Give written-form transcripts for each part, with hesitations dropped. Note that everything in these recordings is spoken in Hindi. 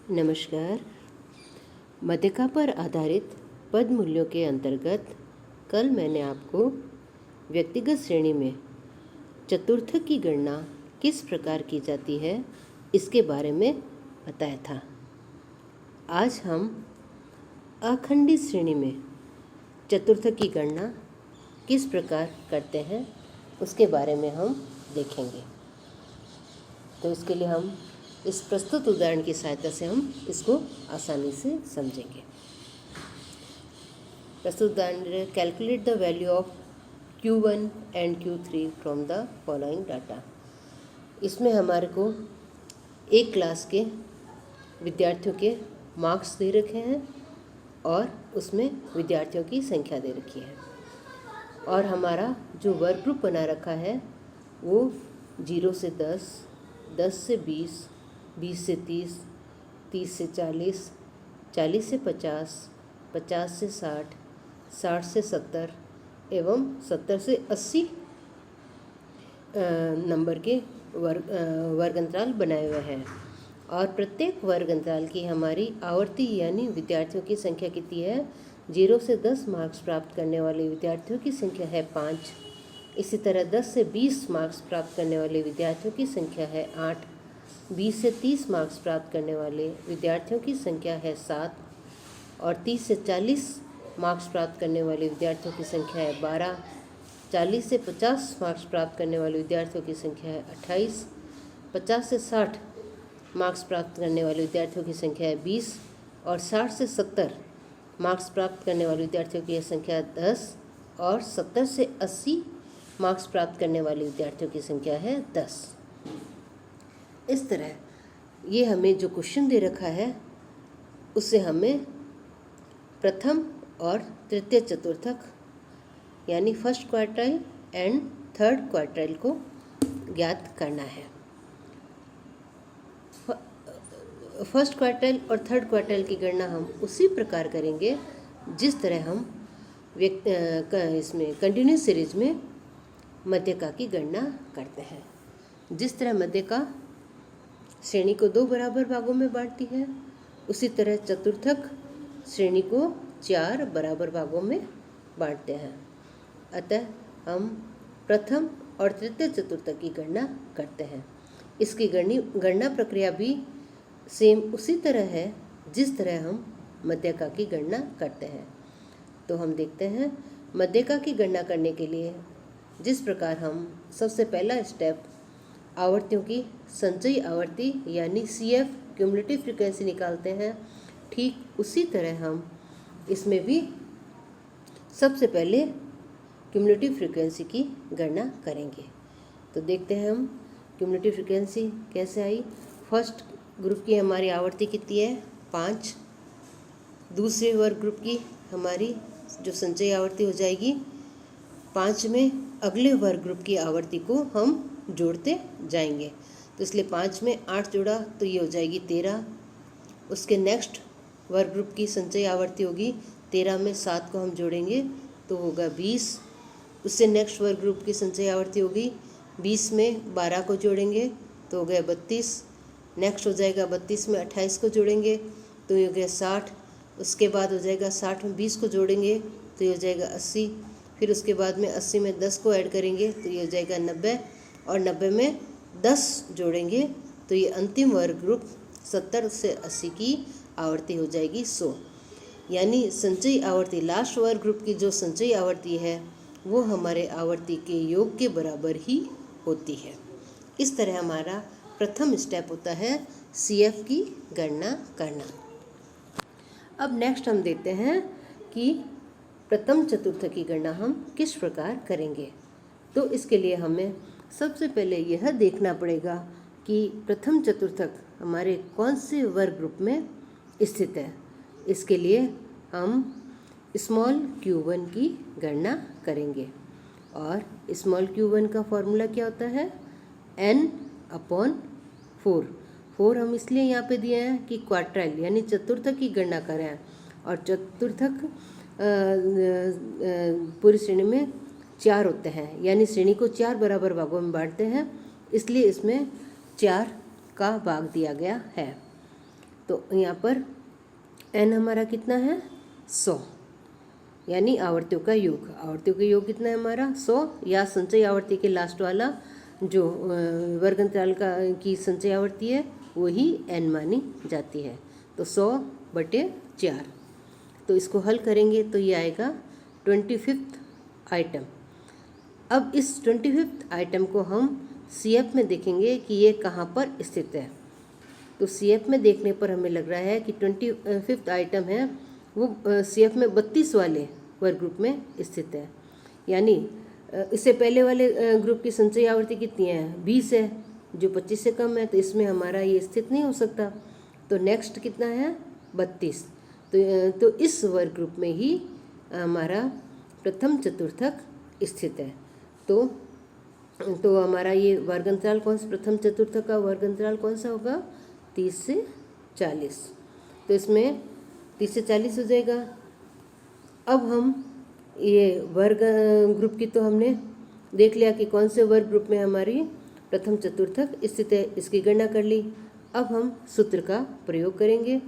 नमस्कार। मध्यका पर आधारित पद मूल्यों के अंतर्गत कल मैंने आपको व्यक्तिगत श्रेणी में चतुर्थक की गणना किस प्रकार की जाती है इसके बारे में बताया था। आज हम अखंडित श्रेणी में चतुर्थक की गणना किस प्रकार करते हैं उसके बारे में हम देखेंगे। तो इसके लिए हम इस प्रस्तुत उदाहरण की सहायता से हम इसको आसानी से समझेंगे। प्रस्तुत उदाहरण, calculate the value of Q1 and Q3 from the following data. इसमें हमारे को एक क्लास के विद्यार्थियों के मार्क्स दे रखे हैं और उसमें विद्यार्थियों की संख्या दे रखी है और हमारा जो वर्क ग्रुप बना रखा है वो 0 से 10, 10 से 20, 20 से 30, 30 से 40, 40 से 50, 50 से 60, 60 से 70 एवं 70 से 80 नंबर के वर्ग अंतराल बनाए हुए हैं और प्रत्येक वर्ग अंतराल की हमारी आवर्ती यानी विद्यार्थियों की संख्या कितनी है। 0 से 10 मार्क्स प्राप्त करने वाले विद्यार्थियों की संख्या है 5। इसी तरह 10 से 20 मार्क्स प्राप्त करने वाले विद्यार्थियों की संख्या है 8। 20 से 30 मार्क्स प्राप्त करने वाले विद्यार्थियों की संख्या है 7 और 30 से 40 मार्क्स प्राप्त करने वाले विद्यार्थियों की संख्या है 12। 40 से 50 मार्क्स प्राप्त करने वाले विद्यार्थियों की संख्या है 28। 50 से 60 मार्क्स प्राप्त करने वाले विद्यार्थियों की संख्या है 20 और 60 से 70 मार्क्स प्राप्त करने वाले विद्यार्थियों की संख्या 10 और 70 से 80 मार्क्स प्राप्त करने वाले विद्यार्थियों की संख्या है 10। इस तरह ये हमें जो क्वेश्चन दे रखा है उससे हमें प्रथम और तृतीय चतुर्थक यानी first quartile and third quartile को ज्ञात करना है। फर्स्ट क्वार्टाइल और थर्ड क्वार्टाइल की गणना हम उसी प्रकार करेंगे जिस तरह हम इसमें कंटिन्यूस सीरीज में मध्यका की गणना करते हैं। जिस तरह मध्यका श्रेणी को 2 बराबर भागों में बांटती है उसी तरह चतुर्थक श्रेणी को 4 बराबर भागों में बांटते हैं। अतः हम प्रथम और तृतीय चतुर्थक की गणना करते हैं। इसकी गणना प्रक्रिया भी सेम उसी तरह है जिस तरह हम मध्यका की गणना करते हैं। तो हम देखते हैं मध्यका की गणना करने के लिए जिस प्रकार हम सबसे पहला स्टेप आवर्तियों की संचयी आवर्ती यानी CF क्यूमुलेटिव फ्रीक्वेंसी निकालते हैं, ठीक उसी तरह हम इसमें भी सबसे पहले क्यूमुलेटिव फ्रीक्वेंसी की गणना करेंगे। तो देखते हैं हम क्यूमुलेटिव फ्रीक्वेंसी कैसे आई। फर्स्ट ग्रुप की हमारी आवर्ती कितनी है 5। दूसरे वर्ग ग्रुप की हमारी जो संचयी आवर्ती हो जाएगी 5 में अगले वर्ग ग्रुप की आवर्ती को हम जोड़ते जाएंगे। तो इसलिए 5 में 8 जोड़ा तो ये हो जाएगी 13। उसके नेक्स्ट वर्ग ग्रुप की संचयी आवर्ती होगी 13 में 7 को हम जोड़ेंगे तो होगा 20। उससे नेक्स्ट वर्ग ग्रुप की संचयी आवर्ती होगी 20 में 12 को जोड़ेंगे तो हो गया 32। नेक्स्ट हो जाएगा 32 में 28 को जोड़ेंगे तो ये हो गया 60। उसके बाद हो जाएगा 60 में 20 को जोड़ेंगे तो ये हो जाएगा 80। फिर उसके बाद में 80 में 10 को ऐड करेंगे तो ये हो जाएगा 90 और 90 में 10 जोड़ेंगे तो ये अंतिम वर्ग ग्रुप 70 से 80 की आवर्ती हो जाएगी 100। यानी संचयी आवर्ती लास्ट वर्ग ग्रुप की जो संचयी आवर्ती है वो हमारे आवर्ती के योग के बराबर ही होती है। इस तरह हमारा प्रथम स्टेप होता है CF की गणना करना। अब नेक्स्ट हम देखते हैं कि प्रथम चतुर्थक की गणना हम किस प्रकार करेंगे। तो इसके लिए हमें सबसे पहले यह देखना पड़ेगा कि प्रथम चतुर्थक हमारे कौन से वर्ग ग्रुप में स्थित है। इसके लिए हम स्मॉल q1 की गणना करेंगे और स्मॉल q1 का फॉर्मूला क्या होता है n/4। 4 हम इसलिए यहाँ पे दिए हैं कि क्वार्टाइल यानी चतुर्थक की गणना करें और चतुर्थक पूरी श्रेणी में 4 होते हैं यानी श्रेणी को 4 बराबर भागों में बांटते हैं, इसलिए इसमें 4 का भाग दिया गया है। तो यहाँ पर n हमारा कितना है 100, यानी आवर्तियों का योग। आवर्तियों का योग कितना है हमारा 100, या संचयी आवर्ती के लास्ट वाला जो वर्ग अंतराल की संचयी आवर्ती है वही n मानी जाती है। तो 100/4। तो इसको हल करेंगे तो ये आएगा 25th आइटम। अब इस 25th आइटम को हम CF में देखेंगे कि ये कहाँ पर स्थित है। तो CF में देखने पर हमें लग रहा है कि 25th आइटम है वो CF में 32 वाले वर्ग ग्रुप में स्थित है। यानी इससे पहले वाले ग्रुप की संचयी आवर्ती कितनी है 20 है, जो 25 से कम है, तो इसमें हमारा ये स्थित नहीं हो सकता। तो नेक्स्ट कितना है 32। तो इस वर्ग ग्रुप में ही हमारा प्रथम चतुर्थक स्थित है। तो हमारा ये वर्ग अंतराल कौन सा, प्रथम चतुर्थक का वर्ग अंतराल कौन सा होगा 30 से 40। तो इसमें 30 से 40 हो जाएगा। अब हम ये वर्ग ग्रुप की तो हमने देख लिया कि कौन से वर्ग ग्रुप में हमारी प्रथम चतुर्थक स्थित है, इसकी गणना कर ली। अब हम सूत्र का प्रयोग करेंगे।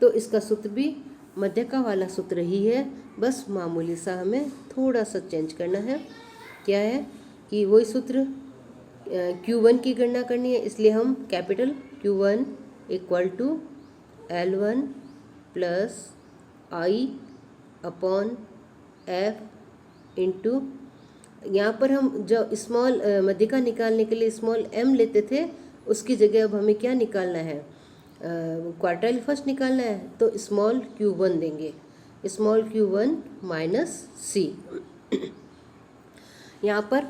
तो इसका सूत्र भी मध्यका वाला सूत्र ही है, बस मामूली सा हमें थोड़ा सा चेंज करना है। क्या है कि वही सूत्र Q1 की गणना करनी है, इसलिए हम capital Q1 = L1 + I/F into, यहाँ पर हम जो स्मॉल मध्यका निकालने के लिए स्मॉल m लेते थे, उसकी जगह अब हमें क्या निकालना है, क्वार्टाइल फर्स्ट निकालना है। तो स्मॉल Q1 देंगे, स्मॉल Q1 - C। यहाँ पर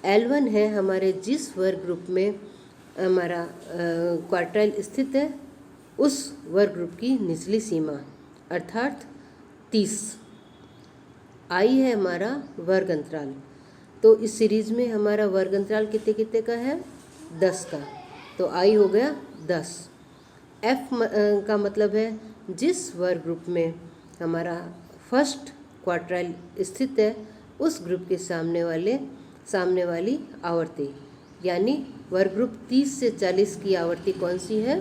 L1 है हमारे जिस वर्ग ग्रुप में हमारा क्वार्टाइल स्थित है, उस वर्ग ग्रुप की निचली सीमा अर्थात 30। I है हमारा वर्ग अंतराल। तो इस सीरीज में हमारा वर्ग अंतराल कितने कितने का है 10 का। तो I हो गया 10। F का मतलब है जिस वर्ग ग्रुप में हमारा फर्स्ट क्वार्टाइल स्थित है, उस ग्रुप के सामने वाली आवर्ती, यानी वर्ग ग्रुप 30 से 40 की आवर्ती कौन सी है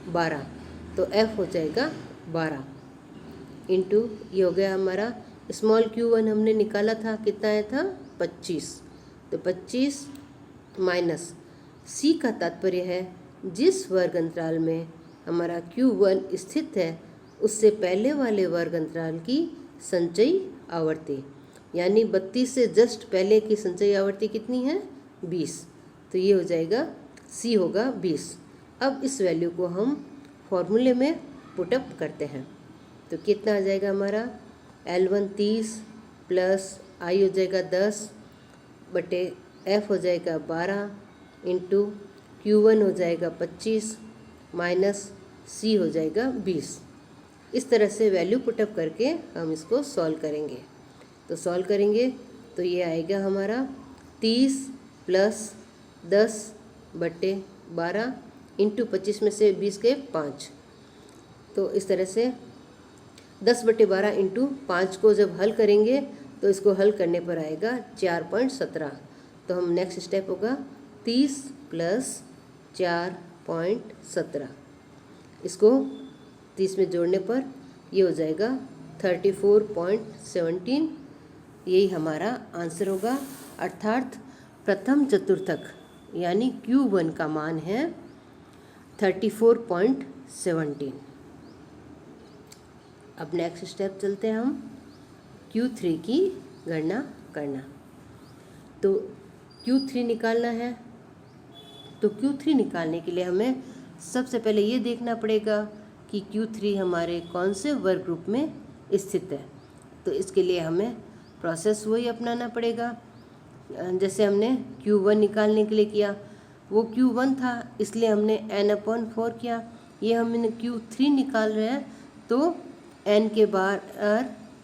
12। तो F हो जाएगा 12 इंटू, ये हो गया हमारा स्मॉल Q1 हमने निकाला था, कितना आया था 25। तो 25 माइनस C का तात्पर्य है जिस वर्ग अंतराल में हमारा Q1 स्थित है, उससे पहले वाले वर्ग अंतराल की संचयी आवर्ती, यानी 32 से जस्ट पहले की संचयी आवर्ती कितनी है 20। तो ये हो जाएगा C होगा 20। अब इस वैल्यू को हम फॉर्मूले में पुटअप करते हैं। तो कितना आ जाएगा हमारा L1 30 प्लस I हो जाएगा 10/F हो जाएगा 12 इंटू Q1 हो जाएगा 25 माइनस C हो जाएगा 20। इस तरह से वैल्यू पुटअप करके हम इसको सॉल्व करेंगे। तो सॉल्व करेंगे तो ये आएगा हमारा 30 प्लस 10/12 इंटू 25 में से 20 के 5। तो इस तरह से 10/12 इंटू 5 को जब हल करेंगे तो इसको हल करने पर आएगा 4.17। तो हम नेक्स्ट स्टेप होगा 30 प्लस 4.17, इसको 30 में जोड़ने पर ये हो जाएगा 34.17। यही हमारा आंसर होगा, अर्थात प्रथम चतुर्थक यानी Q1 का मान है 34.17। अब नेक्स्ट स्टेप चलते हैं हम Q3 की गणना करना। तो Q3 निकालना है। तो Q3 निकालने के लिए हमें सबसे पहले ये देखना पड़ेगा कि Q3 हमारे कौन से वर्ग ग्रुप में स्थित है। तो इसके लिए हमें प्रोसेस वही अपनाना पड़ेगा जैसे हमने Q1 निकालने के लिए किया। वो Q1 था इसलिए हमने n/4 किया। ये हमने Q3 निकाल रहे हैं तो n के बाहर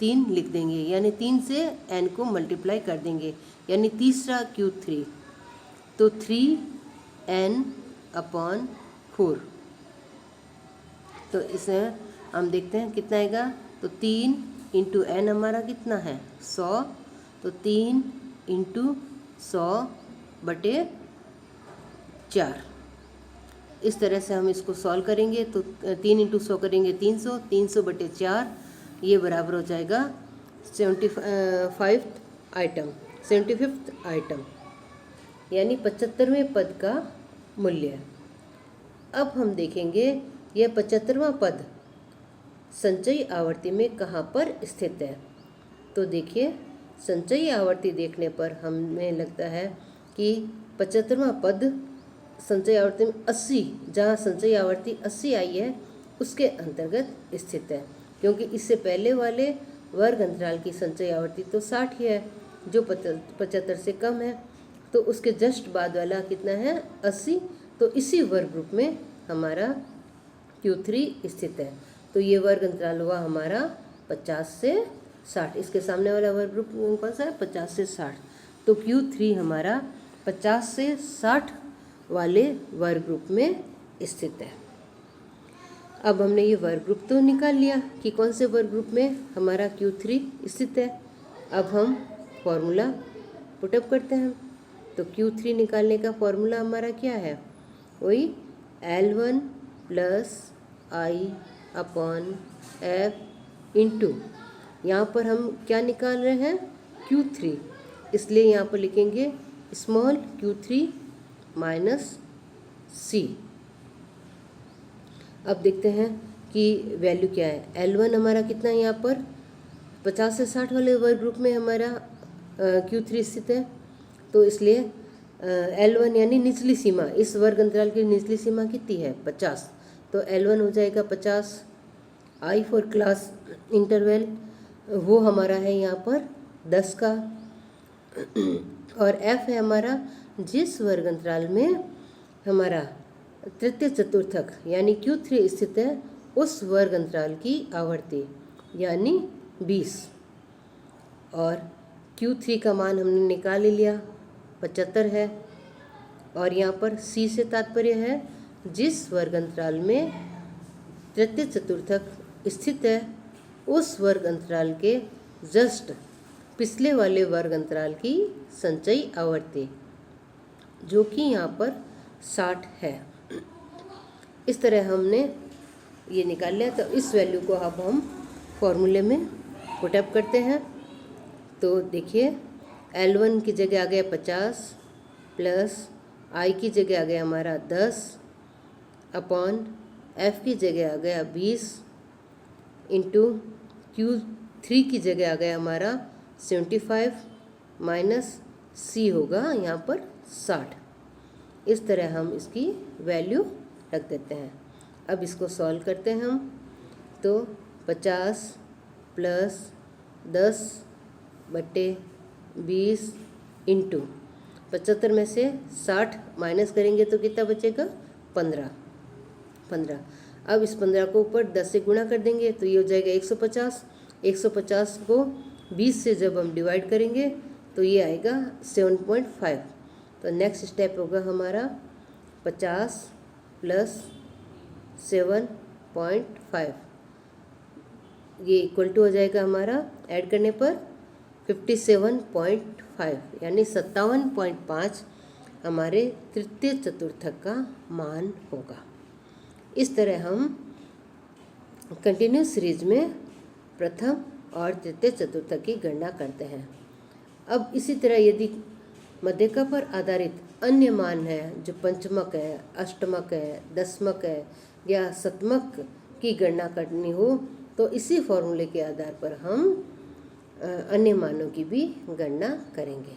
3 लिख देंगे, यानी 3 से n को मल्टीप्लाई कर देंगे, यानी तीसरा Q3। तो 3n/4। तो इसमें हम देखते हैं कितना आएगा। तो 3 इंटू n हमारा कितना है 100। तो 3 इंटू 100/4। इस तरह से हम इसको सॉल्व करेंगे तो 3 × 100 करेंगे 300, 300/4 ये बराबर हो जाएगा 75 आइटम, 75th आइटम, यानी 75वें पद का मूल्य। अब हम देखेंगे यह 75वां पद संचयी आवर्ती में कहाँ पर स्थित है। तो देखिए, संचयी आवर्ती देखने पर हमें लगता है कि 75वां पद संचयी आवर्ती में 80, जहाँ संचयी आवर्ती 80 आई है उसके अंतर्गत स्थित है, क्योंकि इससे पहले वाले वर्ग अंतराल की संचयी आवर्ती तो 60 ही है, जो 75 से कम है। तो उसके जस्ट बाद वाला कितना है, 80। तो इसी वर्ग ग्रुप में हमारा Q3 स्थित है। तो ये वर्ग अंतराल हुआ हमारा 50 से 60। इसके सामने वाला वर्ग ग्रुप कौन सा है, 50 से 60। तो Q3 हमारा 50 से 60 वाले वर्ग ग्रुप में स्थित है। अब हमने ये वर्ग ग्रुप तो निकाल लिया कि कौन से वर्ग ग्रुप में हमारा Q3 स्थित है। अब हम फॉर्मूला पुटअप करते हैं। तो Q3 निकालने का फॉर्मूला हमारा क्या है, वही L1 + I/F इंटू, यहाँ पर हम क्या निकाल रहे हैं, Q3, इसलिए यहाँ पर लिखेंगे स्मॉल q3 - C। अब देखते हैं कि वैल्यू क्या है। L1 हमारा कितना है, यहाँ पर 50 से 60 वाले वर्ग ग्रुप में हमारा Q3 स्थित है। तो इसलिए L1 यानी निचली सीमा, इस वर्ग अंतराल की निचली सीमा कितनी है, 50। तो L1 हो जाएगा 50। I फॉर क्लास इंटरवल वो हमारा है यहाँ पर 10 का, और F है हमारा जिस वर्ग अंतराल में हमारा तृतीय चतुर्थक यानी Q3 स्थित है उस वर्ग अंतराल की आवर्ती यानी 20। और Q3 का मान हमने निकाल ही लिया, 75 है। और यहाँ पर C से तात्पर्य है जिस वर्ग अंतराल में तृतीय चतुर्थक स्थित है उस वर्ग अंतराल के जस्ट पिछले वाले वर्ग अंतराल की संचयी आवर्ती, जो कि यहाँ पर 60 है। इस तरह हमने ये निकाल लिया। तो इस वैल्यू को अब हम फॉर्मूले में पुटअप करते हैं। तो देखिए, L1 की जगह आ गया 50 प्लस I की जगह आ गया हमारा 10 अपॉन F की जगह आ गया 20 इंटू Q3 की जगह आ गया हमारा 75 माइनस C होगा यहाँ पर 60। इस तरह हम इसकी वैल्यू रख देते हैं। अब इसको सॉल्व करते हैं हम। तो 50 प्लस 10/20 इंटू 75 में से 60 माइनस करेंगे तो कितना बचेगा, 15। अब इस 15 को ऊपर 10 से गुणा कर देंगे तो ये हो जाएगा 150। 150 को 20 से जब हम डिवाइड करेंगे तो ये आएगा 7.5। तो नेक्स्ट स्टेप होगा हमारा 50 प्लस 7.5, ये इक्वल टू हो जाएगा हमारा ऐड करने पर 57.5 यानी 57.5 हमारे तृतीय चतुर्थक का मान होगा। इस तरह हम कंटिन्यूस सीरीज में प्रथम और तृतीय चतुर्थक की गणना करते हैं। अब इसी तरह यदि मध्यका पर आधारित अन्य मान है जो पंचमक है, अष्टमक है, दशमक है या शतमक की गणना करनी हो तो इसी फॉर्मूले के आधार पर हम अन्य मानों की भी गणना करेंगे।